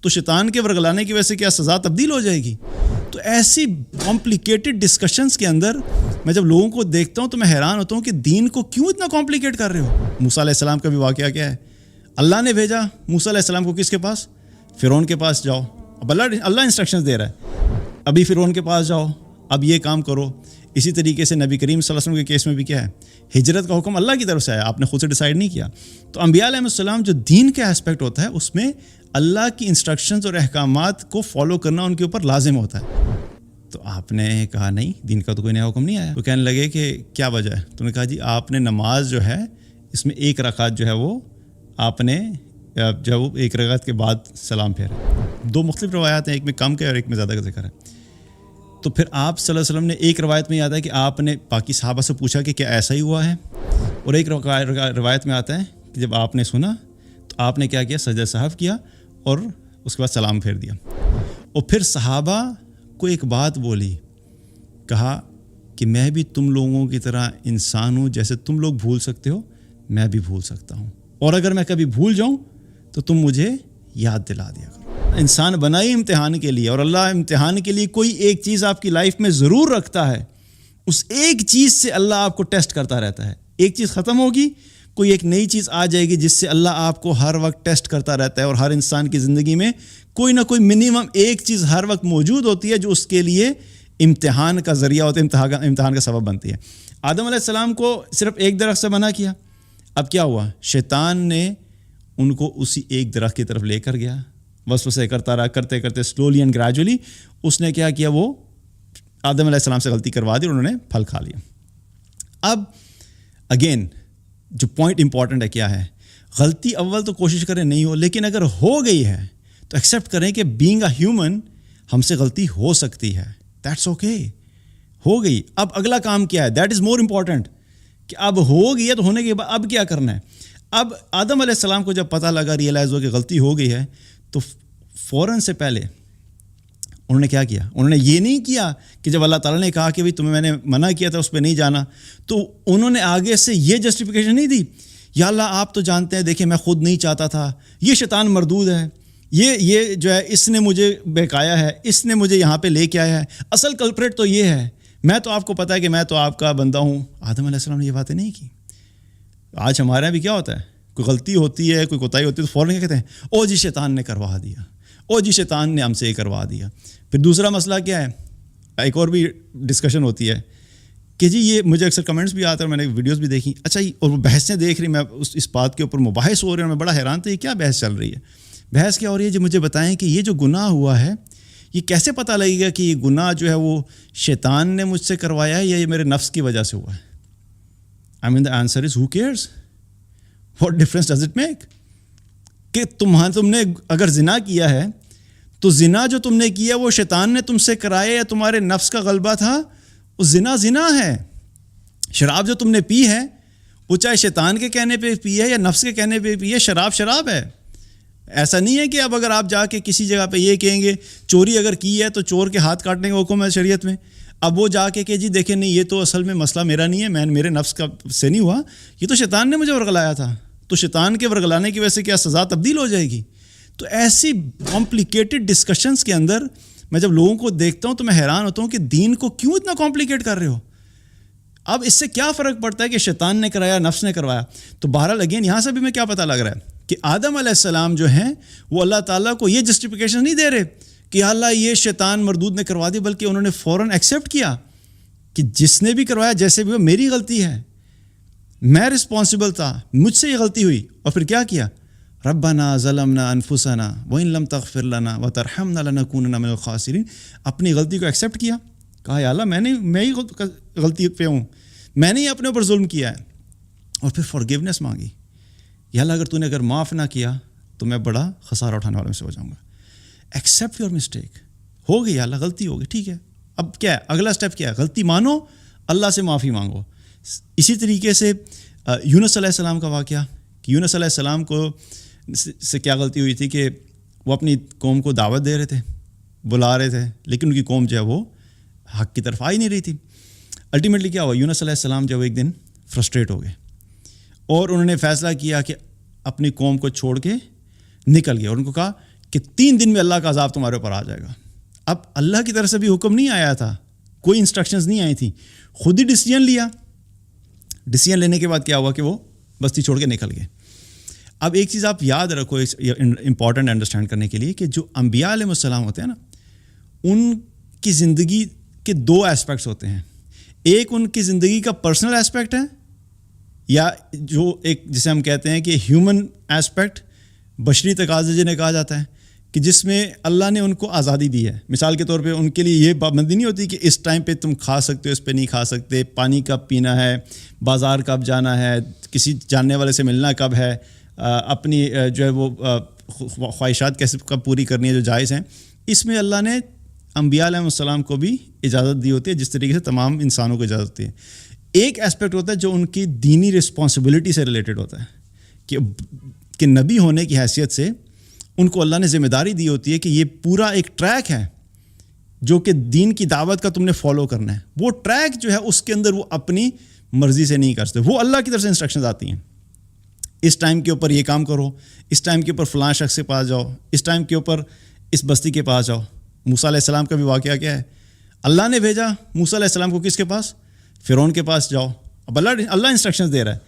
تو شیطان کے ورگلانے کی وجہ سے کیا سزا تبدیل ہو جائے گی؟ تو ایسی کمپلیکیٹڈ ڈسکشنز کے اندر میں جب لوگوں کو دیکھتا ہوں تو میں حیران ہوتا ہوں کہ دین کو کیوں اتنا کمپلیکیٹ کر رہے ہو. موسیٰ علیہ السلام کا بھی واقعہ کیا ہے؟ اللہ نے بھیجا موسیٰ علیہ السلام کو کس کے پاس؟ فرعون کے پاس جاؤ. اب اللہ انسٹرکشنز دے رہا ہے, ابھی فرعون کے پاس جاؤ, اب یہ کام کرو. اسی طریقے سے نبی کریم صلی اللہ علیہ وسلم کے کیس میں بھی کیا ہے؟ ہجرت کا حکم اللہ کی طرف سے آیا, آپ نے خود سے ڈیسائیڈ نہیں کیا. تو انبیاء علیہ السلام جو دین کا اسپیکٹ ہوتا ہے اس میں اللہ کی انسٹرکشنز اور احکامات کو فالو کرنا ان کے اوپر لازم ہوتا ہے. تو آپ نے کہا نہیں, دین کا تو کوئی نیا حکم نہیں آیا. تو کہنے لگے کہ کیا وجہ ہے؟ تو نے کہا جی آپ نے نماز جو ہے اس میں 1 رکعت جو ہے وہ آپ نے جو وہ 1 رکعت کے بعد سلام پھیرا. 2 مختلف روایات ہیں, ایک میں کم کا اور ایک میں زیادہ کا ذکر ہے. تو پھر آپ صلی اللہ علیہ وسلم نے ایک روایت میں آتا ہے کہ آپ نے باقی صحابہ سے پوچھا کہ کیا ایسا ہی ہوا ہے, اور ایک روایت میں آتا ہے کہ جب آپ نے سنا تو آپ نے کیا کیا؟ سجدہ سہو کیا اور اس کے بعد سلام پھیر دیا. اور پھر صحابہ کو ایک بات بولی, کہا کہ میں بھی تم لوگوں کی طرح انسان ہوں, جیسے تم لوگ بھول سکتے ہو میں بھی بھول سکتا ہوں, اور اگر میں کبھی بھول جاؤں تو تم مجھے یاد دلا دیا کرو. انسان بنا ہی امتحان کے لیے, اور اللہ امتحان کے لیے کوئی ایک چیز آپ کی لائف میں ضرور رکھتا ہے. اس ایک چیز سے اللہ آپ کو ٹیسٹ کرتا رہتا ہے. ایک چیز ختم ہوگی, کوئی ایک نئی چیز آ جائے گی جس سے اللہ آپ کو ہر وقت ٹیسٹ کرتا رہتا ہے. اور ہر انسان کی زندگی میں کوئی نہ کوئی منیمم ایک چیز ہر وقت موجود ہوتی ہے جو اس کے لیے امتحان کا ذریعہ ہوتا ہے, امتحان کا سبب بنتی ہے. آدم علیہ السلام کو صرف ایک درخت سے منع کیا, اب کیا ہوا؟ شیطان نے ان کو اسی ایک درخت کی طرف لے کر گیا. وسوسے کرتا رہا, کرتے کرتے سلولی اینڈ گریجولی اس نے کیا کیا؟ وہ آدم علیہ السلام سے غلطی کروا دی اور انہوں نے پھل کھا لیا. اب اگین جو پوائنٹ امپورٹنٹ ہے کیا ہے؟ غلطی اول تو کوشش کریں نہیں ہو, لیکن اگر ہو گئی ہے تو ایکسیپٹ کریں کہ بینگ اے ہیومن ہم سے غلطی ہو سکتی ہے. دیٹس اوکے, ہو گئی. اب اگلا کام کیا ہے؟ دیٹ از مور امپورٹنٹ کہ اب ہو گئی ہے تو ہونے کے بعد اب کیا کرنا ہے. اب آدم علیہ السلام کو جب پتہ لگا, ریئلائز ہو کہ غلطی ہو گئی ہے, تو فوراً سے پہلے انہوں نے کیا کیا؟ انہوں نے یہ نہیں کیا کہ جب اللہ تعالیٰ نے کہا کہ تمہیں میں نے منع کیا تھا اس پہ نہیں جانا, تو انہوں نے آگے سے یہ جسٹیفیکیشن نہیں دی, یا اللہ آپ تو جانتے ہیں, دیکھیں میں خود نہیں چاہتا تھا, یہ شیطان مردود ہے, یہ جو ہے اس نے مجھے بہکایا ہے, اس نے مجھے یہاں پہ لے کے آیا ہے, اصل کلپریٹ تو یہ ہے, میں تو آپ کو پتہ ہے کہ میں تو آپ کا بندہ ہوں. آدم علیہ السلام نے یہ باتیں نہیں کی. آج ہمارے یہاں بھی کیا ہوتا ہے, کوئی غلطی ہوتی ہے, کوئی کوتاہی ہوتی ہے تو فوراً کیا کہتے ہیں؟ او جی شیطان نے کروا دیا, او جی شیطان نے ہم سے یہ کروا دیا. پھر دوسرا مسئلہ کیا ہے؟ ایک اور بھی ڈسکشن ہوتی ہے کہ جی یہ مجھے اکثر کمنٹس بھی آتے ہیں, میں نے ویڈیوز بھی دیکھی, اچھا اور وہ بحثیں دیکھ رہی, میں اس بات کے اوپر مباحث ہو رہے ہیں, میں بڑا حیران تھا یہ کیا بحث چل رہی ہے. بحث کیا ہو رہی ہے؟ جی مجھے بتائیں کہ یہ جو گناہ ہوا ہے یہ کیسے پتہ لگے گا کہ یہ گناہ جو ہے وہ شیطان نے مجھ سے کروایا ہے یا یہ میرے نفس کی وجہ سے ہوا ہے. I mean the answer is who cares, what difference does it make? کہ تم نے اگر زنا کیا ہے تو زنا جو تم نے کیا وہ شیطان نے تم سے کرایا یا تمہارے نفس کا غلبہ تھا, وہ زنا ہے. شراب جو تم نے پی ہے وہ چاہے شیطان کے کہنے پہ پی ہے یا نفس کے کہنے پہ پی ہے, شراب ہے. ایسا نہیں ہے کہ اب اگر آپ جا کے کسی جگہ پہ یہ کہیں گے چوری اگر کی ہے تو چور کے ہاتھ کاٹنے کا حکم ہے شریعت میں, اب وہ جا کے کہ جی دیکھیں نہیں یہ تو اصل میں مسئلہ میرا نہیں ہے, میرے نفس کا سے نہیں ہوا, یہ تو شیطان نے مجھے ورگلایا تھا, تو شیطان کے ورگلانے کی وجہ سے کیا سزا تبدیل ہو جائے گی؟ تو ایسی کمپلیکیٹڈ ڈسکشنز کے اندر میں جب لوگوں کو دیکھتا ہوں تو میں حیران ہوتا ہوں کہ دین کو کیوں اتنا کمپلیکیٹ کر رہے ہو. اب اس سے کیا فرق پڑتا ہے کہ شیطان نے کرایا, نفس نے کروایا؟ تو بہرحال اگین یہاں سے بھی میں کیا پتہ لگ رہا ہے کہ آدم علیہ السلام جو ہیں وہ اللہ تعالیٰ کو یہ جسٹیفیکیشن نہیں دے رہے کہ اللہ یہ شیطان مردود نے کروا دی, بلکہ انہوں نے فوراً ایکسیپٹ کیا کہ جس نے بھی کروایا جیسے بھی وہ میری غلطی ہے, میں رسپانسبل تھا, مجھ سے یہ غلطی ہوئی. اور پھر کیا کیا؟ ربنا ظلمنا انفسنا وان لم تغفر لنا وترحمنا لنکونن من الخاسرین. اپنی غلطی کو ایکسیپٹ کیا, کہا یا اللہ میں ہی غلطی پہ ہوں, میں نے ہی اپنے اوپر ظلم کیا ہے. اور پھر فارگیونیس مانگی, یا اللہ اگر تو نے معاف نہ کیا تو میں بڑا خسارہ اٹھانے والوں میں سے ہو جاؤں گا. ایکسیپٹ یور مسٹیک, ہو گئی یا اللہ غلطی ہو گئی, ٹھیک ہے, اب کیا ہے اگلا اسٹیپ کیا ہے؟ غلطی مانو, اللہ سے معافی مانگو. اسی طریقے سے یونس علیہ السلام کا واقعہ کہ یونس علیہ السلام کو سے کیا غلطی ہوئی تھی کہ وہ اپنی قوم کو دعوت دے رہے تھے, بلا رہے تھے, لیکن ان کی قوم جو ہے وہ حق کی طرف آ ہی نہیں رہی تھی. الٹیمیٹلی کیا ہوا؟ یونس علیہ السلام جب ایک دن فرسٹریٹ ہو گئے اور انہوں نے فیصلہ کیا کہ اپنی قوم کو چھوڑ کے نکل گئے, اور ان کو کہا کہ 3 دن میں اللہ کا عذاب تمہارے اوپر آ جائے گا. اب اللہ کی طرف سے بھی حکم نہیں آیا تھا, کوئی انسٹرکشنز نہیں آئی تھیں, خود ہی ڈیسیجن لیا. ڈیسیجن لینے کے بعد کیا ہوا کہ وہ بستی چھوڑ کے نکل گئے. اب ایک چیز آپ یاد رکھو امپورٹنٹ انڈرسٹینڈ کرنے کے لیے, کہ جو انبیاء علیہ السلام ہوتے ہیں نا, ان کی زندگی کے 2 ایسپیکٹس ہوتے ہیں. ایک ان کی زندگی کا پرسنل ایسپیکٹ ہے, یا جو ایک جسے ہم کہتے ہیں کہ ہیومن ایسپیکٹ, بشری تقاضے جنہیں کہا جاتا ہے, کہ جس میں اللہ نے ان کو آزادی دی ہے. مثال کے طور پہ ان کے لیے یہ پابندی نہیں ہوتی کہ اس ٹائم پہ تم کھا سکتے ہو, اس پہ نہیں کھا سکتے, پانی کب پینا ہے, بازار کب جانا ہے, کسی جاننے والے سے ملنا کب ہے, اپنی جو ہے وہ خواہشات کیسے کب پوری کرنی ہے جو جائز ہیں. اس میں اللہ نے انبیاء علیہ السلام کو بھی اجازت دی ہوتی ہے, جس طریقے سے تمام انسانوں کو اجازت ہوتی ہے. ایک ایسپیکٹ ہوتا ہے جو ان کی دینی رسپانسبلٹی سے ریلیٹڈ ہوتا ہے, کہ نبی ہونے کی حیثیت سے ان کو اللہ نے ذمہ داری دی ہوتی ہے کہ یہ پورا ایک ٹریک ہے جو کہ دین کی دعوت کا تم نے فالو کرنا ہے. وہ ٹریک جو ہے اس کے اندر وہ اپنی مرضی سے نہیں کر سکتے, وہ اللہ کی طرف سے انسٹرکشنز آتی ہیں. اس ٹائم کے اوپر یہ کام کرو, اس ٹائم کے اوپر فلاں شخص کے پاس جاؤ, اس ٹائم کے اوپر اس بستی کے پاس جاؤ. موسیٰ علیہ السلام کا بھی واقعہ کیا ہے, اللہ نے بھیجا موسیٰ علیہ السلام کو کس کے پاس, فرعون کے پاس جاؤ. اب اللہ انسٹرکشنز دے رہا ہے,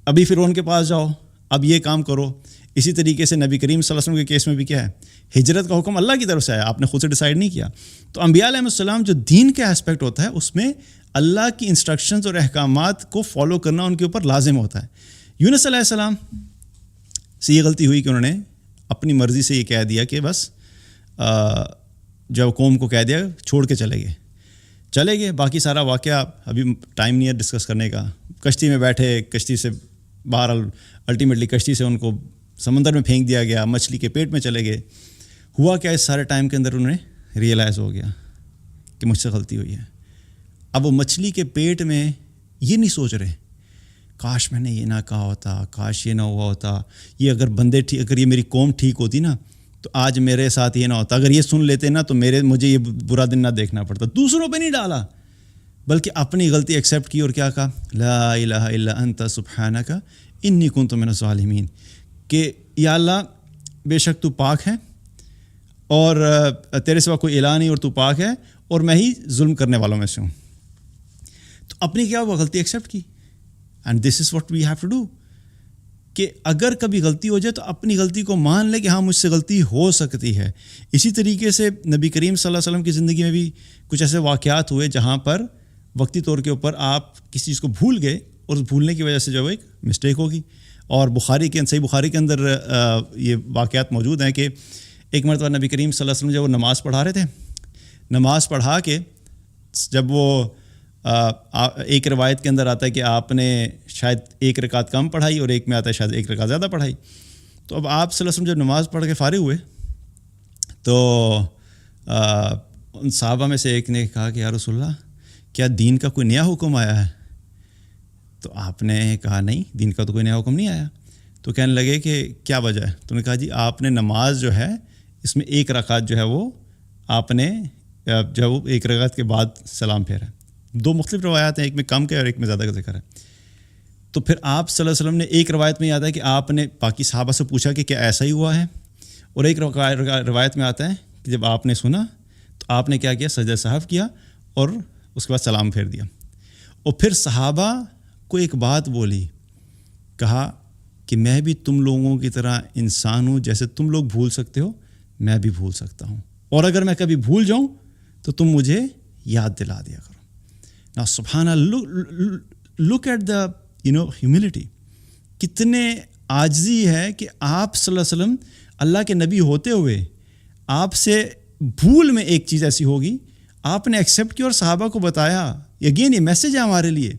ابھی فرعون کے پاس جاؤ, اب یہ کام کرو. اسی طریقے سے نبی کریم صلی اللہ علیہ وسلم کے کیس میں بھی کیا ہے, ہجرت کا حکم اللہ کی طرف سے آیا, آپ نے خود سے ڈیسائیڈ نہیں کیا. تو انبیاء علیہ السلام جو دین کا اسپیکٹ ہوتا ہے اس میں اللہ کی انسٹرکشنز اور احکامات کو فالو کرنا ان کے اوپر لازم ہوتا ہے. یونس علیہ السلام سے یہ غلطی ہوئی کہ انہوں نے اپنی مرضی سے یہ کہہ دیا کہ بس جو قوم کو کہہ دیا چھوڑ کے چلے گئے. باقی سارا واقعہ ابھی ٹائم نہیں ہے ڈسکس کرنے کا. کشتی میں بیٹھے, کشتی سے باہر الٹیمیٹلی کشتی سے ان کو سمندر میں پھینک دیا گیا, مچھلی کے پیٹ میں چلے گئے. ہوا کیا, اس سارے ٹائم کے اندر انہیں ریئلائز ہو گیا کہ مجھ سے غلطی ہوئی ہے. اب وہ مچھلی کے پیٹ میں یہ نہیں سوچ رہے کاش میں نے یہ نہ کہا ہوتا, کاش یہ نہ ہوا ہوتا, یہ اگر بندے ٹھیک, اگر یہ میری قوم ٹھیک ہوتی نا تو آج میرے ساتھ یہ نہ ہوتا, اگر یہ سن لیتے نا تو مجھے یہ برا دن نہ دیکھنا پڑتا. دوسروں پہ نہیں ڈالا بلکہ اپنی غلطی ایکسیپٹ کی اور کیا کہا, لا الہ الا انت سبحانک انی کنت من الظالمین, کہ یا اللہ بے شک تو پاک ہے اور تیرے سوا کوئی الہ نہیں اور تو پاک ہے اور میں ہی ظلم کرنے والوں میں سے ہوں. تو اپنی کیا وہ غلطی ایکسیپٹ کی. And this is what we have to do, کہ اگر کبھی غلطی ہو جائے تو اپنی غلطی کو مان لے کہ ہاں مجھ سے غلطی ہو سکتی ہے. اسی طریقے سے نبی کریم صلی اللہ علیہ وسلم کی زندگی میں بھی کچھ ایسے واقعات ہوئے جہاں پر وقتی طور کے اوپر آپ کسی چیز کو بھول گئے اور اس بھولنے کی وجہ سے جو ایک مسٹیک ہوگی. اور صحیح بخاری کے اندر یہ واقعات موجود ہیں کہ ایک مرتبہ نبی کریم صلی اللہ علیہ وسلم جب وہ نماز پڑھا رہے تھے, نماز پڑھا کے جب وہ ایک روایت کے اندر آتا ہے کہ آپ نے شاید 1 رکعت کم پڑھائی اور ایک میں آتا ہے شاید 1 رکعت زیادہ پڑھائی. تو اب آپ صلی اللہ علیہ وسلم جب نماز پڑھ کے فارغ ہوئے تو ان صحابہ میں سے ایک نے کہا کہ یا رسول اللہ کیا دین کا کوئی نیا حکم آیا ہے؟ تو آپ نے کہا نہیں, دین کا تو کوئی نیا حکم نہیں آیا. تو کہنے لگے کہ کیا وجہ ہے؟ تو نے کہا جی آپ نے نماز جو ہے اس میں 1 رکعت جو ہے وہ آپ نے جو ہے وہ 1 رکعت کے بعد سلام پھیرا. 2 مختلف روایات ہیں, ایک میں کم کا اور ایک میں زیادہ کا ذکر ہے. تو پھر آپ صلی اللہ علیہ وسلم نے ایک روایت میں آتا ہے کہ آپ نے باقی صحابہ سے پوچھا کہ کیا ایسا ہی ہوا ہے, اور ایک روایت میں آتا ہے کہ جب آپ نے سنا تو آپ نے کیا کیا, سجدہ سہو کیا اور اس کے بعد سلام پھیر دیا. اور پھر صحابہ کو ایک بات بولی, کہا کہ میں بھی تم لوگوں کی طرح انسان ہوں, جیسے تم لوگ بھول سکتے ہو میں بھی بھول سکتا ہوں, اور اگر میں کبھی بھول جاؤں تو تم مجھے یاد دلا دیا کرو. نا سبحان اللہ, لک ایٹ دا ہیوملٹی, کتنے عاجزی ہے کہ آپ صلی اللہ علیہ وسلم اللہ کے نبی ہوتے ہوئے آپ سے بھول میں ایک چیز ایسی ہوگی آپ نے ایکسیپٹ کی اور صحابہ کو بتایا. اگین یہ میسیج ہے ہمارے لیے,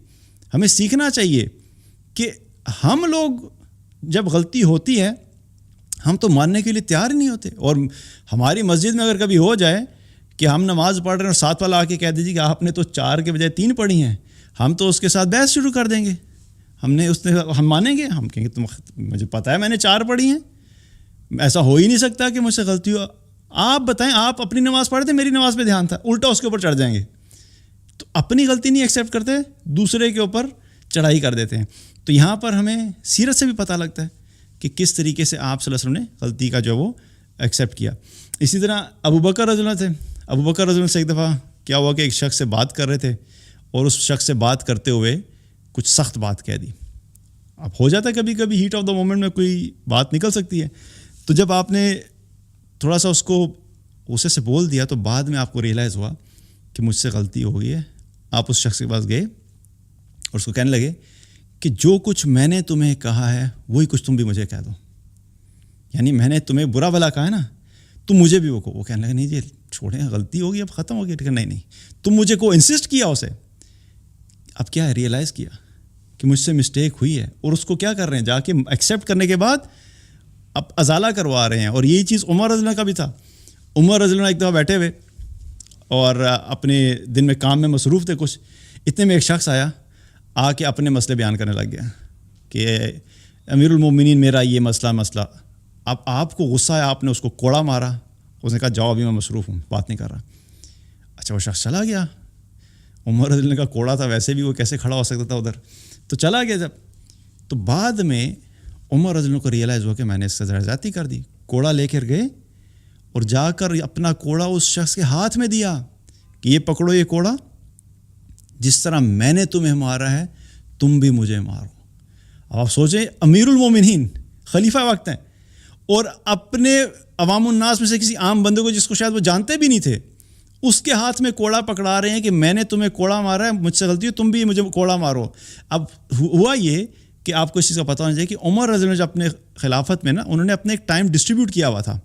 ہمیں سیکھنا چاہیے کہ ہم لوگ جب غلطی ہوتی ہے ہم تو ماننے کے لیے تیار ہی نہیں ہوتے. اور ہماری مسجد میں اگر کبھی ہو جائے کہ ہم نماز پڑھ رہے ہیں اور ساتھ والا آ کے کہہ دیجیے کہ آپ نے تو 4 کے بجائے 3 پڑھی ہیں, ہم تو اس کے ساتھ بحث شروع کر دیں گے. ہم مانیں گے, ہم کہیں گے مجھے پتہ ہے میں نے 4 پڑھی ہیں, ایسا ہو ہی نہیں سکتا کہ مجھ سے غلطی ہو. آپ بتائیں, آپ اپنی نماز پڑھتے, میری نماز پہ دھیان تھا, الٹا اس کے اوپر چڑھ جائیں گے. تو اپنی غلطی نہیں ایکسیپٹ کرتے, دوسرے کے اوپر چڑھائی کر دیتے ہیں. تو یہاں پر ہمیں سیرت سے بھی پتہ لگتا ہے کہ کس طریقے سے آپ صلی اللہ علیہ وسلم نے غلطی کا جو وہ ایکسیپٹ کیا. اسی طرح ابو بکر رضی اللہ تھے. ابو بکر رضی اللہ سے ایک دفعہ کیا ہوا کہ ایک شخص سے بات کر رہے تھے اور اس شخص سے بات کرتے ہوئے کچھ سخت بات کہہ دی. اب ہو جاتا ہے کبھی کبھی ہیٹ آف دا مومنٹ میں کوئی بات نکل سکتی ہے. تو جب آپ نے تھوڑا سا اس کو غصے سے بول دیا تو بعد میں آپ کو ریئلائز ہوا کہ مجھ سے غلطی ہو گئی ہے. آپ اس شخص کے پاس گئے اور اس کو کہنے لگے کہ جو کچھ میں نے تمہیں کہا ہے وہی کچھ تم بھی مجھے کہہ دو. یعنی میں نے تمہیں برا بھلا کہا ہے نا, تم مجھے بھی وہ کہنے لگے نہیں جی چھوڑیں غلطی ہوگی اب ختم ہو گیا. ٹھیک ہے, نہیں تم مجھے کو انسسٹ کیا اسے. اب کیا ہے, ریئلائز کیا کہ مجھ سے مسٹیک ہوئی ہے اور اس کو کیا کر رہے ہیں, جا کے ایکسیپٹ کرنے کے بعد اب ازالہ کروا رہے ہیں. اور یہی چیز عمر رضی اللہ کا بھی تھا. عمر رضی اللہ ایک دفعہ بیٹھے ہوئے اور اپنے دن میں کام میں مصروف تھے کچھ, اتنے میں ایک شخص آ کے اپنے مسئلے بیان کرنے لگ گیا کہ امیر المومنین میرا یہ مسئلہ. اب آپ کو غصہ ہے, آپ نے اس کو کوڑا مارا. اس نے کہا جاؤ ابھی میں مصروف ہوں, بات نہیں کر رہا. اچھا وہ شخص چلا گیا. عمر رضی اللہ کا کوڑا تھا, ویسے بھی وہ کیسے کھڑا ہو سکتا تھا ادھر, تو چلا گیا. جب تو بعد میں عمر رضی اللہ کو ریئلائز ہوا کہ میں نے اس سے زیادتی کر دی. کوڑا لے کر گئے اور جا کر اپنا کوڑا اس شخص کے ہاتھ میں دیا کہ یہ پکڑو یہ کوڑا, جس طرح میں نے تمہیں مارا ہے تم بھی مجھے مارو. اب آپ سوچیں, امیر المومنین خلیفہ وقت ہیں اور اپنے عوام الناس میں سے کسی عام بندے کو جس کو شاید وہ جانتے بھی نہیں تھے اس کے ہاتھ میں کوڑا پکڑا رہے ہیں کہ میں نے تمہیں کوڑا مارا ہے, مجھ سے غلطی ہے, تم بھی مجھے کوڑا مارو. اب ہوا یہ کہ آپ کو اس چیز کا پتہ ہونا چاہیے کہ عمر رضی اللہ جب اپنے خلافت میں نا انہوں نے اپنے ایک ٹائم ڈسٹریبیوٹ کیا ہوا تھا,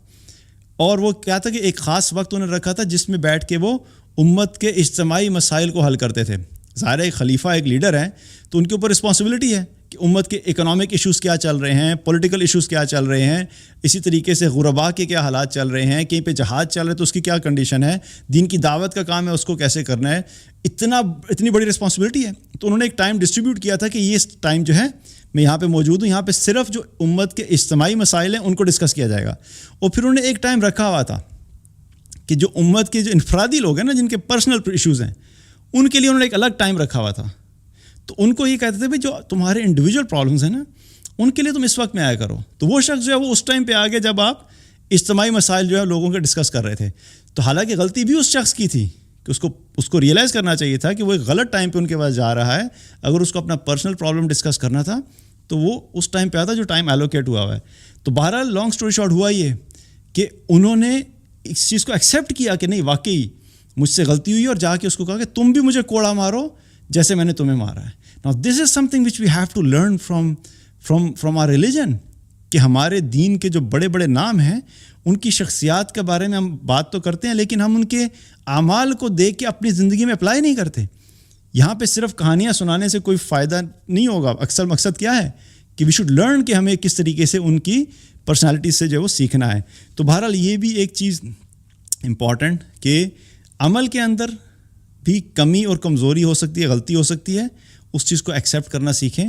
اور وہ کیا تھا کہ ایک خاص وقت انہوں نے رکھا تھا جس میں بیٹھ کے وہ امت کے اجتماعی مسائل کو حل کرتے تھے. ظاہر ایک خلیفہ ایک لیڈر ہیں تو ان کے اوپر رسپانسبلٹی ہے کہ امت کے اکنامک ایشوز کیا چل رہے ہیں, پولیٹیکل ایشوز کیا چل رہے ہیں, اسی طریقے سے غربا کے کیا حالات چل رہے ہیں, کہیں پہ جہاد چل رہے ہیں تو اس کی کیا کنڈیشن ہے, دین کی دعوت کا کام ہے اس کو کیسے کرنا ہے. اتنی بڑی رسپانسبلٹی ہے. تو انہوں نے ایک ٹائم ڈسٹریبیوٹ کیا تھا کہ یہ ٹائم جو ہے میں یہاں پہ موجود ہوں, یہاں پہ صرف جو امت کے اجتماعی مسائل ہیں ان کو ڈسکس کیا جائے گا. اور پھر انہوں نے ایک ٹائم رکھا ہوا تھا کہ جو امت کے جو انفرادی لوگ ہیں نا, جن کے پرسنل ایشوز ہیں, ان کے لیے انہوں نے ایک الگ ٹائم رکھا ہوا تھا. تو ان کو یہ کہتے تھے بھائی جو تمہارے انڈیویجول پرابلمس ہیں نا ان کے لیے تم اس وقت میں آیا کرو. تو وہ شخص جو ہے وہ اس ٹائم پہ آ گیا جب آپ اجتماعی مسائل جو ہے لوگوں کے ڈسکس کر رہے تھے. تو حالانکہ غلطی بھی اس شخص کی تھی کہ اس کو ریئلائز کرنا چاہیے تھا کہ وہ ایک غلط ٹائم پہ ان کے پاس جا رہا ہے. اگر اس کو اپنا پرسنل پرابلم ڈسکس کرنا تھا تو وہ اس ٹائم پہ آتا جو ٹائم ایلوکیٹ ہوا ہے. تو بہرحال لانگ اسٹوری شارٹ ہوا یہ کہ انہوں نے اس چیز کو ایکسیپٹ کیا کہ نہیں واقعی مجھ سے غلطی ہوئی, اور جا کے اس کو کہا کہ تم بھی مجھے کوڑا مارو جیسے میں نے تمہیں مارا ہے. Now this is something which we have to learn from our religion, کہ ہمارے دین کے جو بڑے بڑے نام ہیں ان کی شخصیات کے بارے میں ہم بات تو کرتے ہیں لیکن ہم ان کے اعمال کو دیکھ کے اپنی زندگی میں اپلائی نہیں کرتے. یہاں پہ صرف کہانیاں سنانے سے کوئی فائدہ نہیں ہوگا. اکثر مقصد کیا ہے کہ وی شوڈ لرن کہ ہمیں کس طریقے سے ان کی پرسنالٹی سے جو ہے وہ سیکھنا ہے. تو بہرحال یہ بھی ایک چیز امپورٹنٹ کہ عمل کے اندر بھی کمی اور کمزوری ہو سکتی ہے, غلطی ہو سکتی ہے, اس چیز کو ایکسیپٹ کرنا سیکھیں